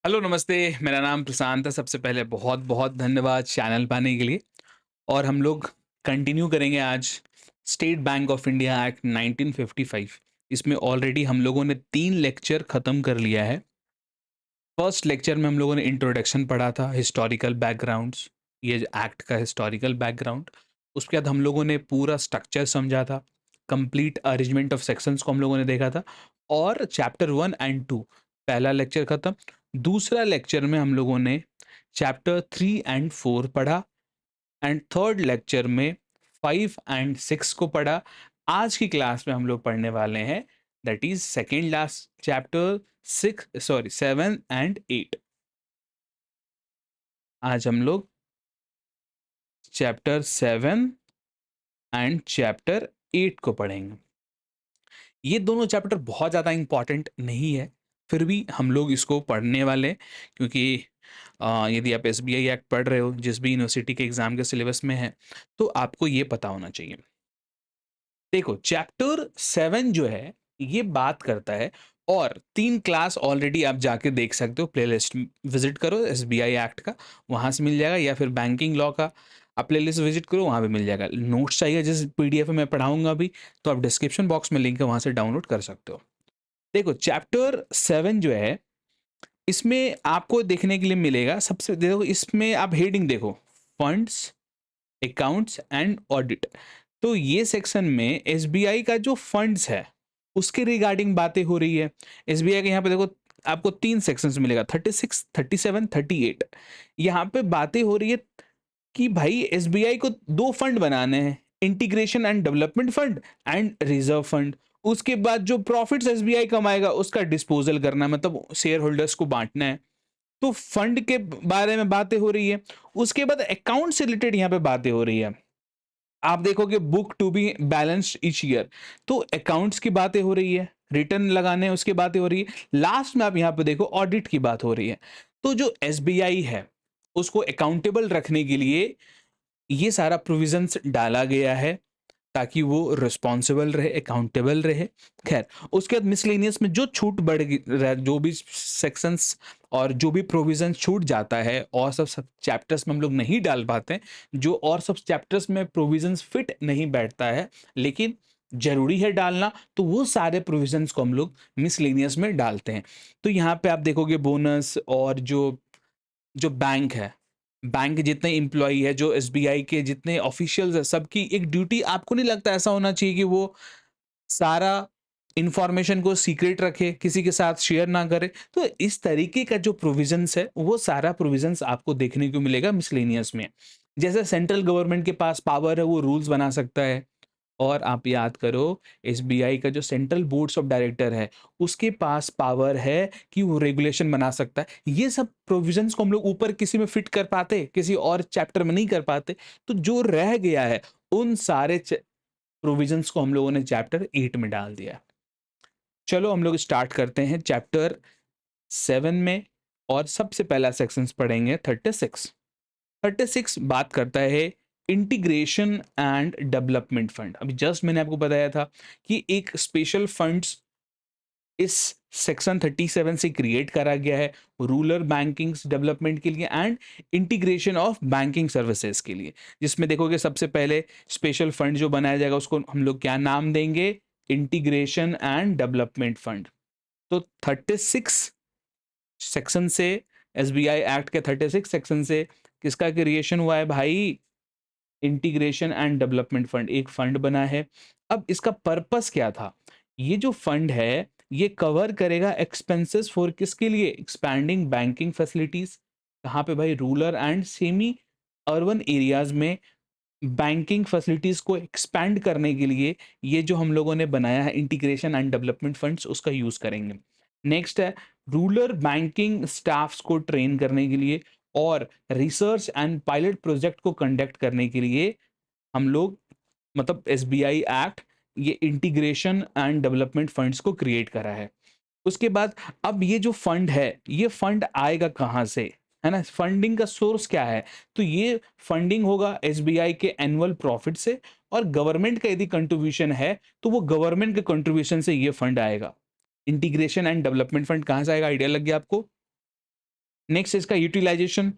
Hello, नमस्ते। मेरा नाम प्रशांत है। सबसे पहले बहुत-बहुत धन्यवाद चैनल पे आने के लिए। और हम लोग कंटिन्यू करेंगे आज state bank of India act 1955। इसमें ऑलरेडी हम लोगों ने 3 लेक्चर खत्म कर लिया है। फर्स्ट लेक्चर में हम लोगों ने इंट्रोडक्शन पढ़ा था, हिस्टोरिकल बैकग्राउंड्स, ये जो एक्ट का हिस्टोरिकल बैकग्राउंड। उसके बाद हम लोगों ने पूरा स्ट्रक्चर समझा था, कंप्लीट अरेंजमेंट ऑफ सेक्शंस को हम लोगों ने देखा था। और चैप्टर 1 एंड 2 पहला लेक्चर खत्म। दूसरा लेक्चर में हम लोगों ने चैप्टर 3 एंड 4 पढ़ा एंड थर्ड लेक्चर में 5 एंड 6 को पढ़ा। आज की क्लास में हम लोग पढ़ने वाले हैं, that is second last chapter, 7 and 8। आज हम लोग चैप्टर 7 एंड चैप्टर 8 को पढ़ेंगे। ये दोनों चैप्टर बहुत ज़्यादा इंपॉर्टेंट नहीं है, फिर भी हम लोग इसको पढ़ने वाले हैं, क्योंकि यदि आप एसबीआई एक्ट पढ़ रहे हो, जिस भी यूनिवर्सिटी के एग्जाम के सिलेबस में है, तो आपको ये पता होना चाहिए। देखो, चैप्टर 7 जो है ये बात करता है, और 3 क्लास ऑलरेडी आप जाके देख सकते हो, प्लेलिस्ट विजिट करो एसबीआई एक्ट का, वहाँ से मिल जाएगा, या फिर बैंकिंग लॉ का आप प्लेलिस्ट विजिट करो, वहाँ पे मिल जाएगा। नोट्स चाहिए जिस पीडीएफ में मैं पढ़ाऊंगा अभी, तो आप डिस्क्रिप्शन बॉक्स में लिंक है, वहाँ से डाउनलोड कर सकते हो। देखो, चैप्टर 7 जो है, इसमें आपको देखने के लिए मिलेगा, सबसे देखो इसमें आप हेडिंग देखो, फंड्स, अकाउंट्स एंड ऑडिट। तो ये सेक्शन में एसबीआई का जो फंड्स है उसके रिगार्डिंग बातें हो रही है। एसबीआई के यहाँ पे देखो, आपको 3 सेक्शंस मिलेगा, 36, 37, 38। यहाँ पे बातें हो रही है कि भाई एसबीआई को 2 फंड बनाने हैं, integration and development fund and reserve fund. उसके बाद जो प्रॉफिट्स एसबीआई कमाएगा उसका डिस्पोजल करना है, मतलब शेयर होल्डर्स को बांटना है। तो फंड के बारे में बातें हो रही है। उसके बाद अकाउंट से रिलेटेड यहाँ पे बातें हो रही है। आप देखोगे book to be balanced each year, तो अकाउंट्स की बातें हो रही है, रिटर्न लगाने हैं उसकी बातें हो रही है। लास्ट में आप यहाँ पे देखो ऑडिट की बात हो रही है। तो जो एसबीआई है उसको अकाउंटेबल रखने के लिए ये सारा प्रोविजंस डाला गया है, ताकि वो रिस्पॉन्सिबल रहे, अकाउंटेबल रहे। खैर, उसके बाद मिसलेनियस में जो छूट बढ़ जो भी सेक्शंस और जो भी प्रोविजन छूट जाता है, और सब सब चैप्टर्स में हम लोग नहीं डाल पाते हैं, जो और सब चैप्टर्स में प्रोविजंस फिट नहीं बैठता है, लेकिन जरूरी है डालना, तो वो सारे प्रोविजंस को हम लोग मिसलेनियस में डालते हैं। तो यहाँ पे आप देखोगे बोनस, और जो जो बैंक है, बैंक के जितने एम्प्लॉई है, जो एसबीआई के जितने ऑफिशियल्स है, सबकी एक ड्यूटी, आपको नहीं लगता ऐसा होना चाहिए कि वो सारा इंफॉर्मेशन को सीक्रेट रखे, किसी के साथ शेयर ना करे? तो इस तरीके का जो प्रोविजंस है, वो सारा प्रोविजंस आपको देखने को मिलेगा मिसलेनियस में। जैसे सेंट्रल गवर्नमेंट के पास पावर है, वो रूल्स बना सकता है। और आप याद करो, एसबीआई का जो सेंट्रल बोर्ड्स ऑफ डायरेक्टर है, उसके पास पावर है कि वो रेगुलेशन बना सकता है। ये सब प्रोविजंस को हम लोग ऊपर किसी में फिट कर पाते, किसी और चैप्टर में नहीं कर पाते। तो जो रह गया है, उन सारे प्रोविजंस को हम लोगों ने चैप्टर 8 में डाल दिया। चलो हम लोग स्टार्ट करते हैं चैप्टर 7 में, और सबसे पहला सेक्शंस पढ़ेंगे 36। 36 बात करता है इंटीग्रेशन एंड डेवलपमेंट फंड। अभी जस्ट मैंने आपको बताया था कि एक स्पेशल फंड्स इस सेक्शन 37 से क्रिएट करा गया है, रूरल बैंकिंग डेवलपमेंट के लिए and integration of banking services के लिए। जिसमें देखोगे सबसे पहले स्पेशल फंड जो बनाया जाएगा उसको हम लोग क्या नाम देंगे? Integration and development fund. तो 36 सेक्शन से, एसबीआई एक्ट के 36 सेक्शन से किसका क्रिएशन हुआ है भाई? इंटीग्रेशन एंड डेवलपमेंट फंड एक फंड बना है। अब इसका पर्पस क्या था? ये जो फंड है, ये कवर करेगा एक्सपेंसेस फॉर किसके लिए? Expanding banking facilities. कहाँ पे भाई? Rural and semi urban areas में बैंकिंग फैसिलिटीज को एक्सपैंड करने के लिए ये जो हम लोगों ने बनाया है इंटीग्रेशन एंड डेवलपमेंट फंड्स, उसका यूज करेंगे। नेक्स्ट है रूरल बैंकिंग स्टाफ्स को ट्रेन करने के लिए, और रिसर्च एंड पायलट प्रोजेक्ट को कंडक्ट करने के लिए हम लोग, मतलब एसबीआई एक्ट, ये इंटीग्रेशन एंड डेवलपमेंट फंड्स को क्रिएट करा है। उसके बाद अब ये जो फंड है, ये फंड आएगा कहाँ से? है ना, फंडिंग का सोर्स क्या है? तो ये फंडिंग होगा एसबीआई के एनुअल प्रॉफिट से, और गवर्नमेंट का यदि कंट्रीब्यूशन है तो वो गवर्नमेंट के कंट्रीब्यूशन से ये फंड आएगा। इंटीग्रेशन एंड डेवलपमेंट फंड कहाँ से आएगा? आइडिया लग गया आपको? नेक्स्ट इसका यूटिलाइजेशन,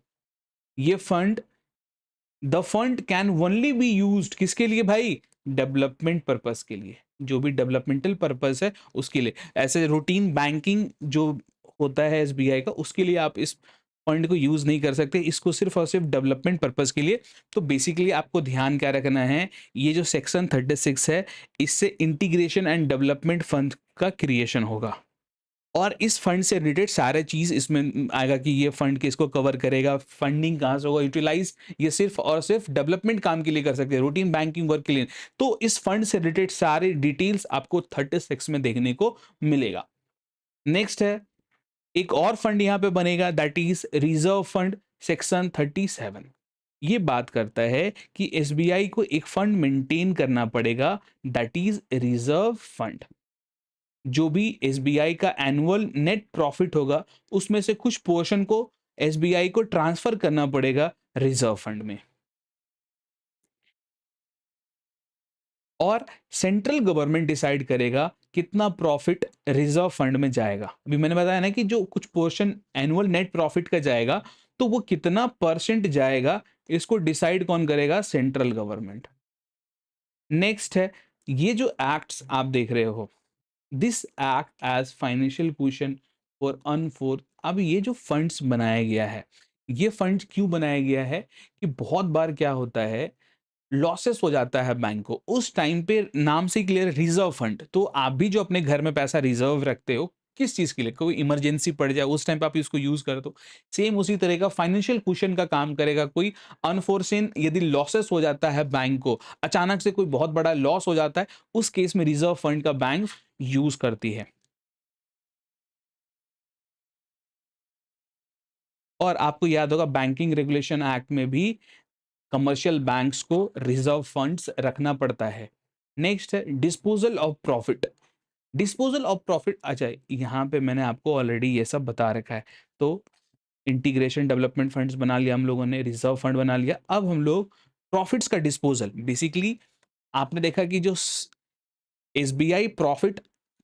ये fund, the fund can only be used किसके लिए भाई? डेवलपमेंट पर्पस के लिए, जो भी डेवलपमेंटल पर्पस है उसके लिए। ऐसे रूटीन बैंकिंग जो होता है एसबीआई का, उसके लिए आप इस फंड को यूज नहीं कर सकते, इसको सिर्फ और सिर्फ डेवलपमेंट पर्पस के लिए। तो बेसिकली आपको ध्यान क्या रखना है, ये जो सेक्शन 36 है, इससे इंटीग्रेशन एंड डेवलपमेंट फंड का क्रिएशन होगा, और इस फंड से रिलेटेड सारे चीज इसमें आएगा कि ये फंड किसको कवर करेगा, फंडिंग कहाँ से होगा यूटिलाइज, ये सिर्फ और सिर्फ डेवलपमेंट काम के लिए कर सकते हैं, रूटीन बैंकिंग वर्क के लिए। तो इस फंड से रिलेटेड सारे डिटेल्स आपको 36 में देखने को मिलेगा। नेक्स्ट है, एक और फंड यहाँ पे बनेगा, that is reserve fund, section 37। ये बात करता है कि एसबीआई को एक फंड मेंटेन करना पड़ेगा, दैट इज रिजर्व फंड। जो भी एसबीआई का एनुअल नेट प्रॉफिट होगा, उसमें से कुछ पोर्शन को एसबीआई को ट्रांसफर करना पड़ेगा रिजर्व फंड में। और सेंट्रल गवर्नमेंट डिसाइड करेगा कितना प्रॉफिट रिजर्व फंड में जाएगा। अभी मैंने बताया ना कि जो कुछ पोर्शन एनुअल नेट प्रॉफिट का जाएगा, तो वो कितना परसेंट जाएगा, इसको डिसाइड कौन करेगा? Central government. नेक्स्ट है, ये जो एक्ट्स आप देख रहे हो, this act as financial question for अनफोर्थ। अब ये जो फंड्स बनाया गया है, ये फंड क्यों बनाया गया है कि बहुत बार क्या होता है, लॉसेस हो जाता है बैंक को, उस टाइम पे नाम से क्लियर रिजर्व फंड। तो आप भी जो अपने घर में पैसा रिजर्व रखते हो, किस चीज के लिए? कोई इमरजेंसी पड़ जाए उस टाइम पे आप इसको यूज कर दो। सेम उसी तरह का फाइनेंशियल क्वेश्चन का काम करेगा। कोई अनफोर्सेन यदि लॉसेस हो जाता है बैंक को, अचानक से कोई बहुत बड़ा लॉस हो जाता है, उस केस में रिजर्व फंड का बैंक यूज करती है। और आपको याद होगा बैंकिंग रेगुलेशन एक्ट में भी कमर्शियल बैंक्स को रिजर्व फंड्स रखना पड़ता है। नेक्स्ट है disposal of profit. Disposal of profit, अच्छा यहाँ पे मैंने आपको ऑलरेडी ये सब बता रखा है। तो इंटीग्रेशन डेवलपमेंट फंड्स बना लिया हम लोगों ने, रिजर्व फंड बना लिया, अब हम लोग प्रॉफिट्स का डिस्पोजल। बेसिकली आपने देखा कि जो एसबीआई प्रॉफिट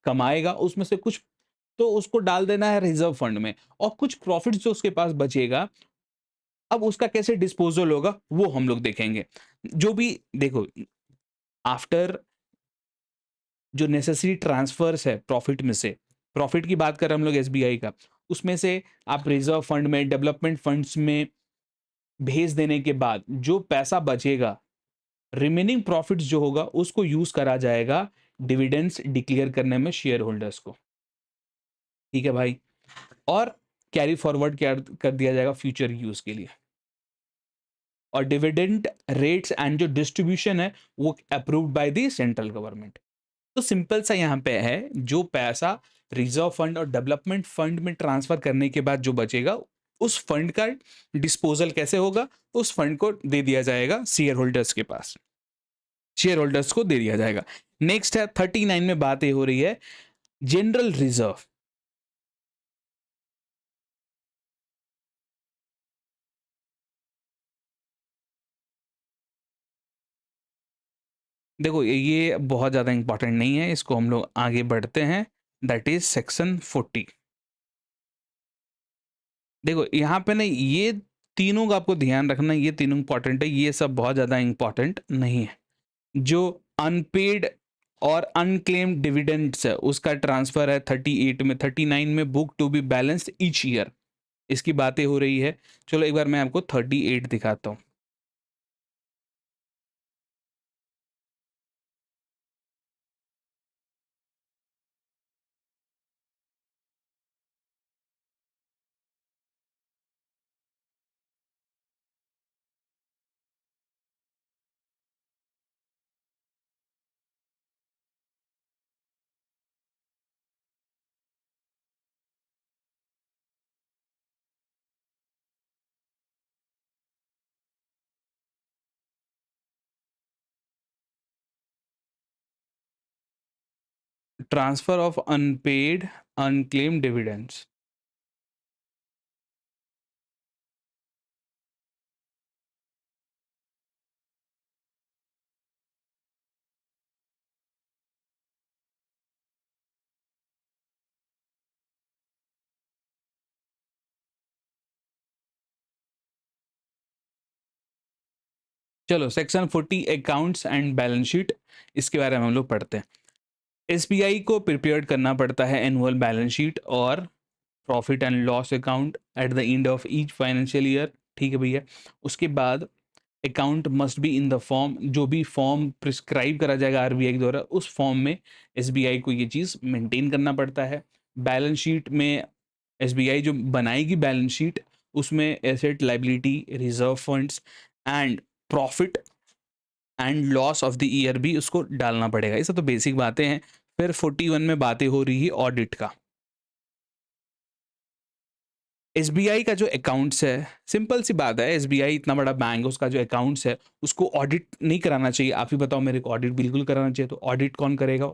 कमाएगा, उसमें से कुछ तो उसको डाल देना है रिजर्व फंड में, और कुछ प्रॉफिट जो उसके पास बचेगा, अब उसका कैसे डिस्पोजल होगा वो हम लोग देखेंगे। जो भी देखो, आफ्टर जो नेसेसरी ट्रांसफर्स है प्रॉफिट में से, प्रॉफिट की बात कर रहे हैं हम लोग एसबीआई का, उसमें से आप रिजर्व फंड में, डेवलपमेंट फंड्स में भेज देने के बाद जो पैसा बचेगा, रिमेनिंग प्रॉफिट्स जो होगा उसको यूज करा जाएगा डिविडेंड्स डिक्लेयर करने में शेयर होल्डर्स को। ठीक है भाई, और कैरी फॉरवर्ड कर दिया जाएगा फ्यूचर यूज के लिए। और डिविडेंड रेट्स एंड जो डिस्ट्रीब्यूशन है वो approved by the central government. तो सिंपल सा यहाँ पे है, जो पैसा रिजर्व फंड और डेवलपमेंट फंड में ट्रांसफर करने के बाद जो बचेगा, उस फंड का डिस्पोजल कैसे होगा? उस फंड को दे दिया जाएगा शेयर होल्डर्स के पास, शेयर होल्डर्स को दे दिया जाएगा। नेक्स्ट है 39 में बात ये हो रही है जनरल रिजर्व। देखो ये बहुत ज्यादा इंपॉर्टेंट नहीं है, इसको हम लोग आगे बढ़ते हैं। That is section 40। देखो यहाँ पे ना ये तीनों का आपको ध्यान रखना, ये तीनों इंपॉर्टेंट है, ये सब बहुत ज्यादा इंपॉर्टेंट नहीं है। जो अनपेड और अनक्लेम्ड डिविडेंड्स है उसका ट्रांसफर है 38 में। 39 में book to be balanced each year, इसकी बातें हो रही है। चलो एक बार मैं आपको 38 दिखाता हूँ। Transfer of unpaid unclaimed dividends. चलो section 40 accounts and balance sheet, इसके बारे में हम लोग पढ़ते हैं। एसबीआई को प्रिपेयर करना पड़ता है एनुअल बैलेंस शीट और profit and loss account at the end of each financial year. ठीक है भैया। उसके बाद account must be in the form, जो भी फॉर्म प्रिस्क्राइब करा जाएगा आरबीआई के द्वारा, उस फॉर्म में एसबीआई को ये चीज़ मेंटेन करना पड़ता है। बैलेंस शीट में एसबीआई जो बनाएगी बैलेंस शीट, उसमें asset, liability, reserve funds and profit and loss of the year भी उसको डालना पड़ेगा। ये सब तो बेसिक बातें हैं। फिर 41 में बातें हो रही है ऑडिट का। एसबीआई का जो अकाउंट्स है, सिंपल सी बात है, एसबीआई इतना बड़ा बैंक है, उसका जो अकाउंट्स है उसको ऑडिट नहीं कराना चाहिए। आप ही बताओ मेरे को, ऑडिट बिल्कुल कराना चाहिए। तो ऑडिट कौन करेगा?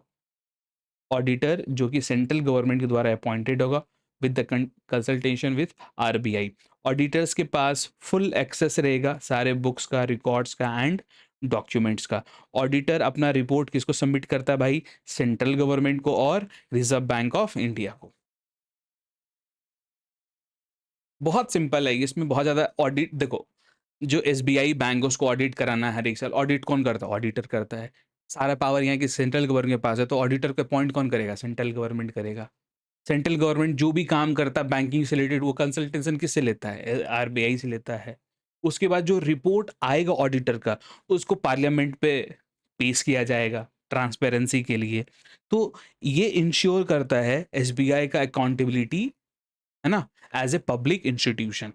ऑडिटर, जो कि सेंट्रल गवर्नमेंट के द्वारा अपॉइंटेड होगा with the consultation with RBI. Auditors के पास फुल एक्सेस रहेगा सारे बुक्स का, रिकॉर्ड्स का एंड डॉक्यूमेंट्स का। ऑडिटर अपना रिपोर्ट किसको सबमिट करता है भाई? सेंट्रल गवर्नमेंट को और रिजर्व बैंक ऑफ इंडिया को। बहुत सिंपल है, इसमें बहुत ज़्यादा ऑडिट, देखो जो एसबीआई बैंक है उसको ऑडिट कराना है हर एक साल। ऑडिट कौन करता है? ऑडिटर करता है। सारा पावर यहाँ की सेंट्रल गवर्नमेंट के पास है, तो ऑडिटर का अपॉइंट कौन करेगा? सेंट्रल गवर्नमेंट करेगा। सेंट्रल गवर्नमेंट जो भी काम करता है बैंकिंग से रिलेटेड, वो कंसल्टेशन किससे लेता है? आरबीआई से लेता है। उसके बाद जो रिपोर्ट आएगा ऑडिटर का, उसको पार्लियामेंट पे पेश किया जाएगा ट्रांसपेरेंसी के लिए। तो ये इंश्योर करता है एसबीआई का अकाउंटेबिलिटी, है ना, as a public institution.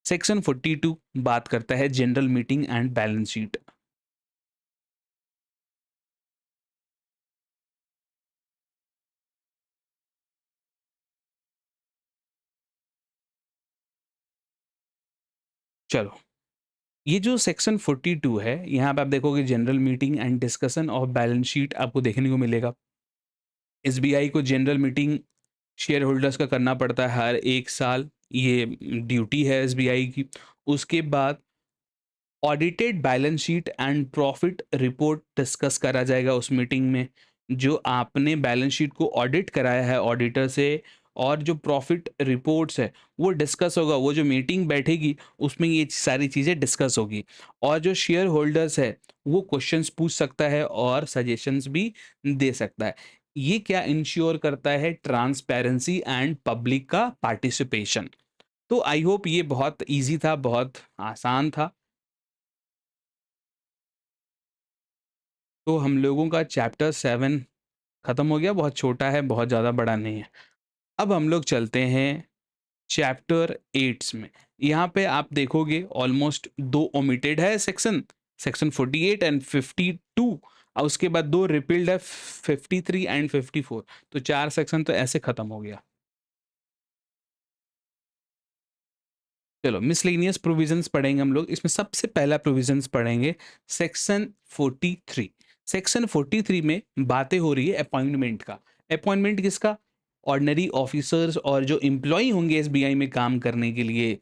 Section 42 बात करता है general meeting and balance sheet. चलो, ये जो सेक्शन 42 है, यहाँ पे आप देखोगे general meeting and discussion of balance sheet आपको देखने को मिलेगा। एसबीआई को जनरल मीटिंग शेयर होल्डर्स का करना पड़ता है हर एक साल, ये ड्यूटी है एसबीआई की। उसके बाद audited balance sheet and profit report discuss करा जाएगा उस मीटिंग में। जो आपने बैलेंस शीट को ऑडिट कराया है ऑडिटर से, और जो प्रॉफिट रिपोर्ट्स है वो डिस्कस होगा। वो जो मीटिंग बैठेगी उसमें ये सारी चीज़ें डिस्कस होगी। और जो शेयर होल्डर्स है वो क्वेश्चंस पूछ सकता है और सजेशंस भी दे सकता है। ये क्या इंश्योर करता है? ट्रांसपेरेंसी एंड पब्लिक का पार्टिसिपेशन। तो आई होप ये बहुत इजी था, बहुत आसान था। तो हम लोगों का चैप्टर 7 खत्म हो गया। बहुत छोटा है, बहुत ज़्यादा बड़ा नहीं है। अब हम लोग चलते हैं चैप्टर 8 में। यहाँ पे आप देखोगे ऑलमोस्ट 2 ओमिटेड है सेक्शन, सेक्शन 48 एंड 52, और उसके बाद 2 रिपील्ड है, 53 एंड 54। तो 4 सेक्शन तो ऐसे खत्म हो गया। चलो, मिसलेनियस प्रोविजंस पढ़ेंगे हम लोग। इसमें सबसे पहला प्रोविजंस पढ़ेंगे सेक्शन 43। सेक्शन 43 में बातें हो रही है अपॉइंटमेंट का। अपॉइंटमेंट किसका? ऑर्डिनरी ऑफिसर्स और जो एम्प्लॉय होंगे एसबीआई में काम करने के लिए।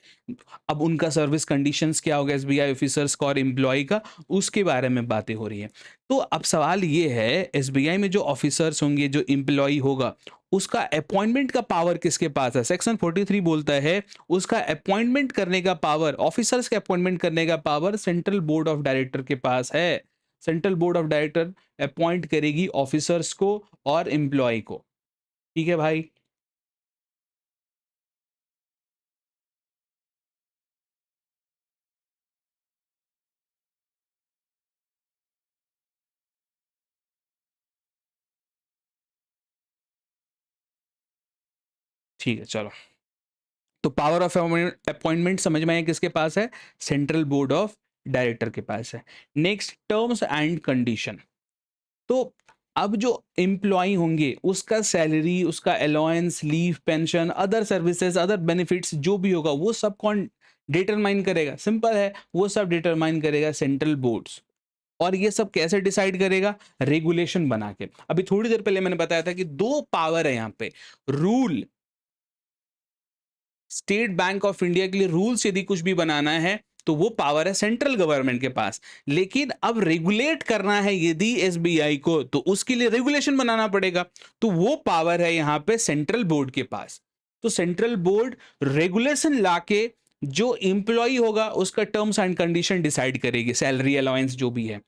अब उनका सर्विस कंडीशंस क्या होगा एसबीआई ऑफिसर्स का और एम्प्लॉय का, उसके बारे में बातें हो रही है। तो अब सवाल ये है, एसबीआई में जो ऑफिसर्स होंगे, जो एम्प्लॉय होगा, उसका अपॉइंटमेंट का पावर किसके पास है? सेक्शन 43 बोलता है उसका अपॉइंटमेंट करने का पावर, ऑफिसर्स के अपॉइंटमेंट करने का power central board of director के पास है। Central board of director appoint करेगी ऑफिसर्स को और एम्प्लॉय को। ठीक है भाई। ठीक है, चलो। तो पावर ऑफ अपॉइंटमेंट समझ में आया किसके पास है? सेंट्रल बोर्ड ऑफ डायरेक्टर के पास है। Next, terms and condition. तो अब जो एम्प्लॉय होंगे उसका सैलरी, उसका allowance, leave, pension, other services, other benefits जो भी होगा, वो सब कौन डिटरमाइन करेगा? सिंपल है, वो सब डिटरमाइन करेगा सेंट्रल बोर्ड्स। और ये सब कैसे डिसाइड करेगा? रेगुलेशन बना के। अभी थोड़ी देर पहले मैंने बताया था कि 2 पावर है यहाँ पे। Rule, state bank of India के लिए रूल्स यदि कुछ भी बनाना है तो वो पावर है सेंट्रल गवर्नमेंट के पास। लेकिन अब रेगुलेट करना है यदि एसबीआई को, तो उसके लिए रेगुलेशन बनाना पड़ेगा। तो वो पावर है यहाँ पे सेंट्रल बोर्ड के पास। तो सेंट्रल बोर्ड रेगुलेशन लाके जो एम्प्लॉई होगा उसका टर्म्स एंड कंडीशन डिसाइड करेगी, सैलरी अलाउंस जो भी है।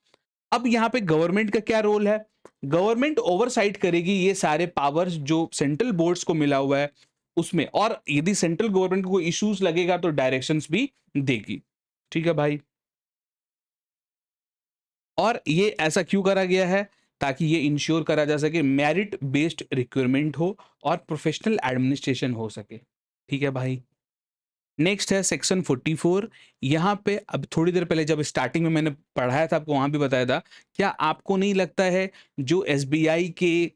अब यहाँ पे गवर्नमेंट का क्या रोल है? गवर्नमेंट ओवरसाइट करेगी ये सारे पावर्स जो सेंट्रल बोर्ड्स को मिला हुआ है उसमें, और यदि सेंट्रल गवर्नमेंट को इश्यूज लगेगा तो डायरेक्शंस भी देगी। ठीक है भाई। और ये ऐसा क्यों करा गया है? ताकि ये इंश्योर करा जा सके मेरिट बेस्ड रिक्रूटमेंट हो और प्रोफेशनल एडमिनिस्ट्रेशन हो सके। ठीक है भाई। नेक्स्ट है सेक्शन 44। यहाँ पे अब थोड़ी देर पहले जब स्टार्टिंग में मैंने पढ़ाया था आपको, वहां भी बताया था, क्या आपको नहीं लगता है जो एसबीआई के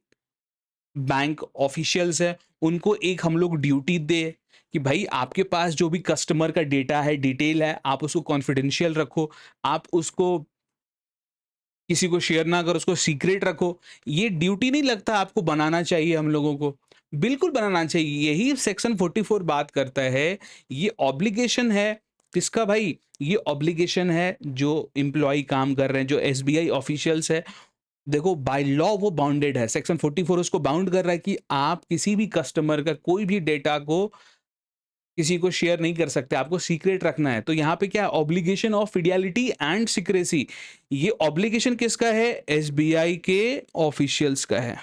बैंक ऑफिशियल्स है उनको एक हम लोग ड्यूटी दे कि भाई आपके पास जो भी कस्टमर का डेटा है, डिटेल है, आप उसको कॉन्फिडेंशियल रखो, आप उसको किसी को शेयर ना करो, उसको सीक्रेट रखो। ये ड्यूटी नहीं लगता आपको बनाना चाहिए हम लोगों को? बिल्कुल बनाना चाहिए, यही सेक्शन 44 बात करता है। ये ऑब्लिगेशन है किसका भाई? ये ऑब्लिगेशन है जो एम्प्लॉय काम कर रहे हैं, जो एसबीआई ऑफिशियल्स है। देखो बाय लॉ वो बाउंडेड है, सेक्शन 44 उसको बाउंड कर रहा है कि आप किसी भी कस्टमर का कोई भी डेटा को किसी को शेयर नहीं कर सकते, आपको सीक्रेट रखना है। तो यहाँ पे क्या है? Obligation of fidelity and secrecy. ये ऑब्लिगेशन किसका है? एसबीआई के ऑफिशियल्स का है।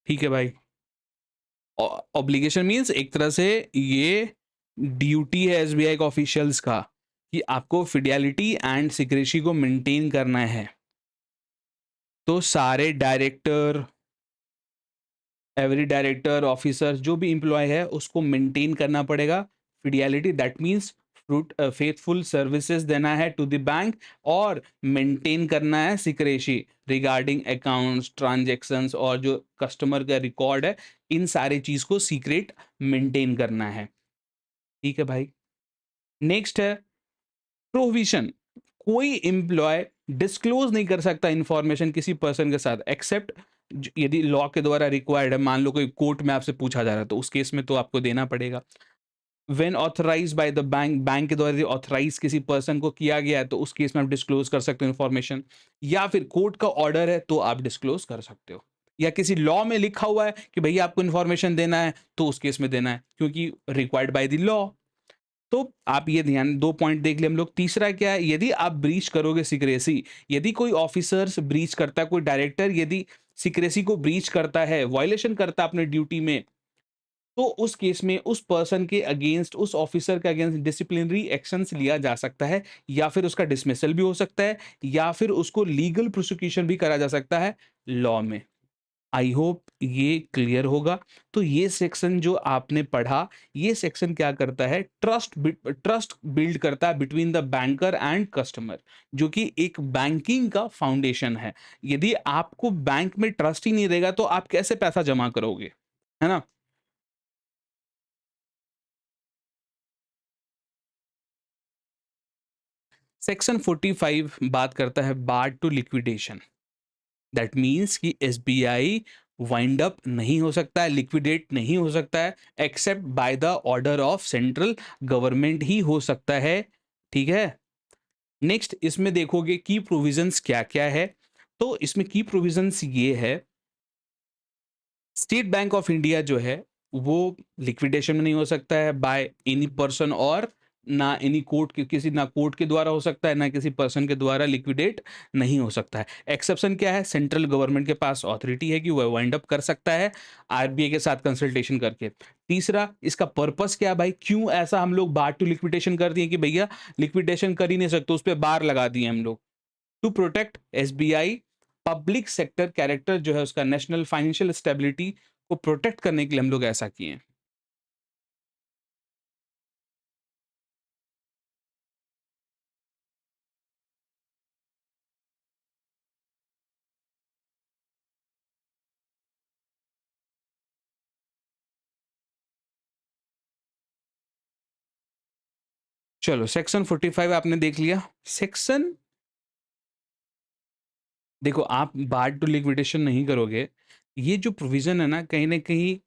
ठीक है भाई। ऑब्लिगेशन मींस एक तरह से ये ड्यूटी है एसबीआई के ऑफिशियल्स का कि आपको फिडियलिटी एंड सिक्रेसी को मेंटेन करना है। तो सारे डायरेक्टर, एवरी डायरेक्टर ऑफिसर जो भी एम्प्लॉय है उसको मेंटेन करना पड़ेगा fidelity, that means fruit faithful services देना है टू द बैंक, और मेंटेन करना है सिक्रेसी रिगार्डिंग अकाउंट्स ट्रांजैक्शंस, और जो कस्टमर का रिकॉर्ड है इन सारे चीज को सीक्रेट मेंटेन करना है। ठीक है भाई। नेक्स्ट है प्रोविजन। कोई एम्प्लॉय डिस्क्लोज नहीं कर सकता इंफॉर्मेशन किसी पर्सन के साथ एक्सेप्ट यदि लॉ के द्वारा रिक्वायर्ड है। मान लो कोई कोर्ट में आपसे पूछा जा रहा है तो उस केस में तो आपको देना पड़ेगा। When authorised by the bank, bank के द्वारा ऑथराइज किसी पर्सन को किया गया है तो उस केस में आप डिस्क्लोज कर सकते हो इन्फॉर्मेशन, या फिर कोर्ट का ऑर्डर है तो आप डिस्क्लोज कर सकते हो, या किसी लॉ में लिखा हुआ है कि भैया आपको इन्फॉर्मेशन देना है तो उस केस में देना है क्योंकि रिक्वायर्ड बाय द लॉ। तो आप ये ध्यान, 2 पॉइंट देख लिए हम लोग। तीसरा क्या है? यदि आप ब्रीच करोगे सिक्रेसी, यदि कोई ऑफिसर्स ब्रीच करता है, कोई डायरेक्टर यदि सिक्रेसी को ब्रीच करता है, वायलेशन करता है अपने ड्यूटी में, तो उस केस में उस पर्सन के अगेंस्ट, उस ऑफिसर के अगेंस्ट डिसिप्लिनरी एक्शंस लिया जा सकता है, या फिर उसका डिसमिसल भी हो सकता है, या फिर उसको लीगल प्रोसिक्यूशन भी करा जा सकता है लॉ में। आई होप ये क्लियर होगा। तो ये सेक्शन जो आपने पढ़ा, ये सेक्शन क्या करता है? ट्रस्ट बिल्ड करता है between the banker and customer, जो कि एक बैंकिंग का फाउंडेशन है। यदि आपको बैंक में ट्रस्ट ही नहीं रहेगा तो आप कैसे पैसा जमा करोगे? है ना? सेक्शन 45 बात करता है bar to liquidation. That means कि एसबीआई वाइंड अप नहीं हो सकता है, लिक्विडेट नहीं हो सकता है, except by the order of central government ही हो सकता है। ठीक है। नेक्स्ट इसमें देखोगे की प्रोविजंस क्या क्या है। तो इसमें की प्रोविजंस ये है, स्टेट बैंक ऑफ इंडिया जो है वो लिक्विडेशन में नहीं हो सकता है बाय एनी पर्सन, और ना एनी कोर्ट के, किसी ना कोर्ट के द्वारा हो सकता है ना किसी पर्सन के द्वारा लिक्विडेट नहीं हो सकता है। एक्सेप्शन क्या है? सेंट्रल गवर्नमेंट के पास अथॉरिटी है कि वह वाइंड अप कर सकता है आरबीआई के साथ कंसल्टेशन करके। तीसरा, इसका पर्पस क्या है भाई? क्यों ऐसा हम लोग बार टू लिक्विडेशन कर दिए कि भैया लिक्विडेशन कर ही नहीं सकते, उस पर बार लगा दिए हम लोग। To protect SBI public sector character जो है उसका, नेशनल फाइनेंशियल स्टेबिलिटी को प्रोटेक्ट करने के लिए हम लोग ऐसा किए हैं। चलो सेक्शन 45 आपने देख लिया। सेक्शन, देखो आप बार टू लिक्विडेशन नहीं करोगे, ये जो प्रोविजन है ना कहीं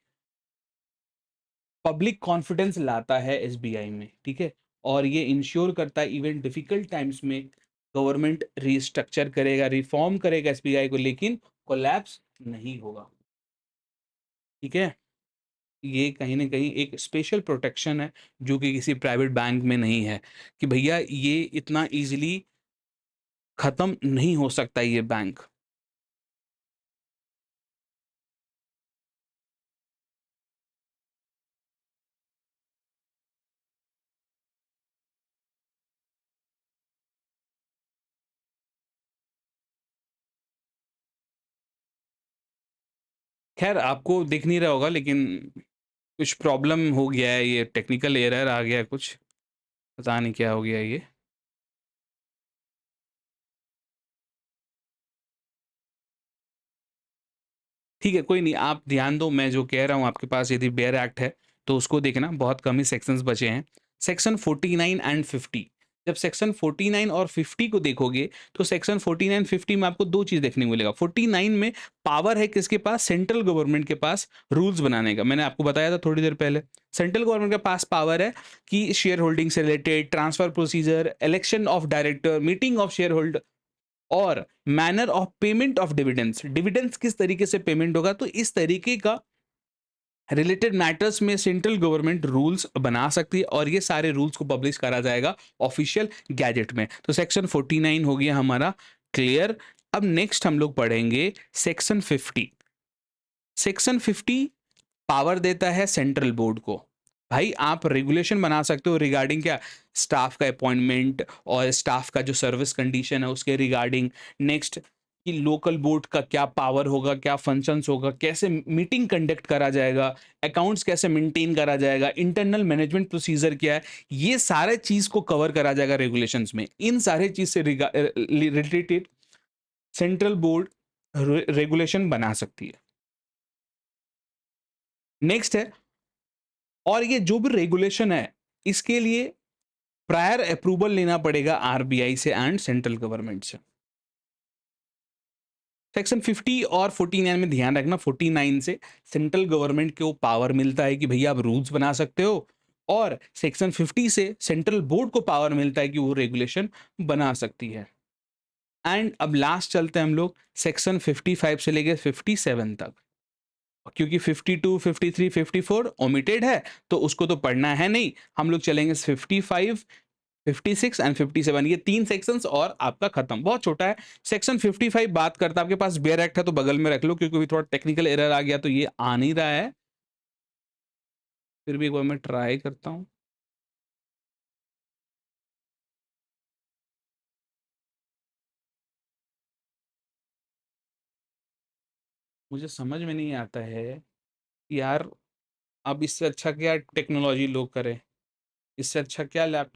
पब्लिक कॉन्फिडेंस लाता है एसबीआई में। ठीक है। और ये इंश्योर करता है इवन डिफिकल्ट टाइम्स में गवर्नमेंट रिस्ट्रक्चर करेगा, रिफॉर्म करेगा एसबीआई को, लेकिन कोलैप्स नहीं होगा। ठीक है? ये कहीं न कहीं एक स्पेशल प्रोटेक्शन है, जो कि किसी प्राइवेट बैंक में नहीं है, कि भैया ये इतना ईज़िली खत्म नहीं हो सकता ये बैंक। ख़ैर आपको दिख नहीं रहा होगा, लेकिन कुछ प्रॉब्लम हो गया है, ये टेक्निकल एरर आ गया है कुछ, पता नहीं क्या हो गया ये। ठीक है, कोई नहीं, आप ध्यान दो, मैं जो कह रहा हूँ आपके पास यदि बेयर एक्ट है, तो उसको देखना, बहुत कम ही सेक्शंस बचे हैं। सेक्शन 49 एंड 50, जब सेक्शन 49 और 50 को देखोगे, तो सेक्शन 49, 50 में आपको 2 चीज़ देखने को मिलेगा। 49 में पावर है किसके पास? सेंट्रल गवर्नमेंट के पास रूल्स बनाने का। मैंने आपको बताया था थोड़ी देर पहले। सेंट्रल गवर्नमेंट के पास पावर है कि शेयर होल्डिंग से related, transfer procedure, election of director, meeting of share holder और manner of payment of dividends, dividends किस तरीके से पेमेंट होगा, तो इस तरीके का रिलेटेड मैटर्स में सेंट्रल गवर्नमेंट रूल्स बना सकती है, और ये सारे रूल्स को पब्लिश करा जाएगा ऑफिशियल गैजेट में। तो सेक्शन 49 हो गया हमारा क्लियर। अब नेक्स्ट हम लोग पढ़ेंगे सेक्शन 50। सेक्शन 50 पावर देता है सेंट्रल बोर्ड को। भाई आप रेगुलेशन बना सकते हो रिगार्डिंग क्या? स्टाफ का अपॉइंटमेंट और स्टाफ का जो सर्विस कंडीशन है उसके रिगार्डिंग। नेक्स्ट कि लोकल बोर्ड का क्या पावर होगा, क्या फंक्शंस होगा, कैसे मीटिंग कंडक्ट करा जाएगा, अकाउंट्स कैसे मेंटेन करा जाएगा, इंटरनल मैनेजमेंट प्रोसीजर क्या है, ये सारे चीज को कवर करा जाएगा रेगुलेशंस में। इन सारे चीज से रिलेटेड सेंट्रल बोर्ड रेगुलेशन बना सकती है। नेक्स्ट है, और ये जो भी रेगुलेशन है, इसके लिए प्रायर अप्रूवल लेना पड़ेगा आरबीआई से एंड सेंट्रल गवर्नमेंट से। सेक्शन 50 और 49 में ध्यान रखना, 49 से सेंट्रल गवर्नमेंट को पावर मिलता है कि भैया आप रूल्स बना सकते हो, और सेक्शन 50 से सेंट्रल बोर्ड को पावर मिलता है कि वो रेगुलेशन बना सकती है। एंड अब लास्ट चलते हैं हम लोग सेक्शन 55 से लेके 57 तक, क्योंकि 52, 53, 54 ओमिटेड है, तो उसको तो पढ़ना है नहीं। हम लोग चलेंगे 55, 56 एंड 57, ये 3 सेक्शंस और आपका खत्म। बहुत छोटा है। सेक्शन 55 बात करता है, आपके पास बेयर एक्ट है तो बगल में रख लो, क्योंकि अभी थोड़ा टेक्निकल एरर आ गया तो ये आ नहीं रहा है। फिर भी एक बार मैं ट्राई करता हूँ। मुझे समझ में नहीं आता है कि यार, अब इससे अच्छा क्या टेक्नोलॉजी लोग करें, इससे अच्छा क्या लैप